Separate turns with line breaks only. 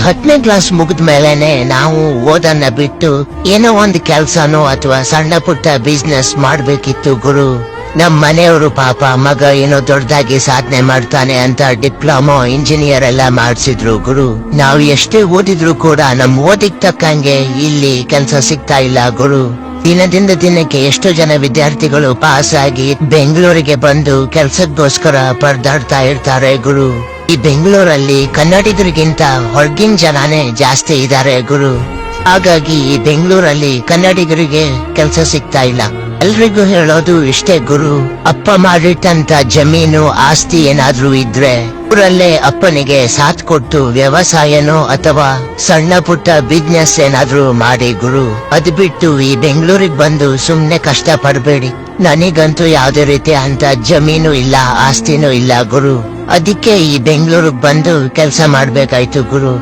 10ನೇ class ಮುಗಿದ ಮೇಲೆನೆ ನಾವು ಓದನ್ನ ಬಿಟ್ಟು ಏನೋ ಒಂದು ಕೆಲ್ಸನೋ ಅಥವಾ ಸಣ್ಣ ಪುಟ್ಟ ಬಿಸ್ನೆಸ್ ಮಾಡ್ಬೇಕಿತ್ತು ಗುರು. ನಮ್ ಮನೆಯವರು ಪಾಪ ಮಗ ಏನೋ ದೊಡ್ಡದಾಗಿ ಸಾಧನೆ ಮಾಡ್ತಾನೆ ಅಂತ ಡಿಪ್ಲೊಮಾ ಇಂಜಿನಿಯರ್ ಎಲ್ಲ ಮಾಡ್ಸಿದ್ರು ಗುರು. ನಾವು ಎಷ್ಟೇ ಓದಿದ್ರು ಕೂಡ ನಮ್ ಓದಿಗೆ ತಕ್ಕಂಗೆ ಇಲ್ಲಿ ಕೆಲ್ಸ ಸಿಗ್ತಾ ಇಲ್ಲ ಗುರು. ದಿನದಿಂದ ದಿನಕ್ಕೆ ಎಷ್ಟೋ ಜನ ವಿದ್ಯಾರ್ಥಿಗಳು ಪಾಸ್ ಆಗಿ ಬೆಂಗಳೂರಿಗೆ ಬಂದು ಕೆಲ್ಸಕ್ಕೋಸ್ಕರ ಪರದಾಡ್ತಾ ಇರ್ತಾರೆ ಗುರು. ಈ ಬೆಂಗಳೂರಲ್ಲಿ ಕನ್ನಡಿಗರಿಗಿಂತ ಹೊರಗಿನ ಜನನೇ ಜಾಸ್ತಿ ಇದ್ದಾರೆ ಗುರು. ಹಾಗಾಗಿ ಈ ಬೆಂಗಳೂರಲ್ಲಿ ಕನ್ನಡಿಗರಿಗೆ ಕೆಲ್ಸ ಸಿಗ್ತಾ ಇಲ್ಲ. ಎಲ್ರಿಗೂ ಹೇಳೋದು ಇಷ್ಟೇ ಗುರು, ಅಪ್ಪ ಮಾಡಿಟ್ಟಂತ ಜಮೀನು ಆಸ್ತಿ ಏನಾದ್ರೂ ಇದ್ರೆ ಊರಲ್ಲೇ ಅಪ್ಪನಿಗೆ ಸಾಥ್ ಕೊಟ್ಟು ವ್ಯವಸಾಯನೋ ಅಥವಾ ಸಣ್ಣ ಪುಟ್ಟ ಬಿಸ್ನೆಸ್ ಏನಾದ್ರೂ ಮಾಡಿ ಗುರು. ಅದ್ ಬಿಟ್ಟು ಈ ಬೆಂಗಳೂರಿಗೆ ಬಂದು ಸುಮ್ನೆ ಕಷ್ಟ ಪಡ್ಬೇಡಿ. ನನಗಂತೂ ಯಾವ್ದೇ ರೀತಿ ಅಂತ ಜಮೀನು ಇಲ್ಲ, ಆಸ್ತಿನೂ ಇಲ್ಲ ಗುರು. ಅದಕ್ಕೆ ಈ ಬೆಂಗಳೂರಿಗೆ ಬಂದು ಕೆಲ್ಸ ಮಾಡ್ಬೇಕಾಯ್ತು ಗುರು.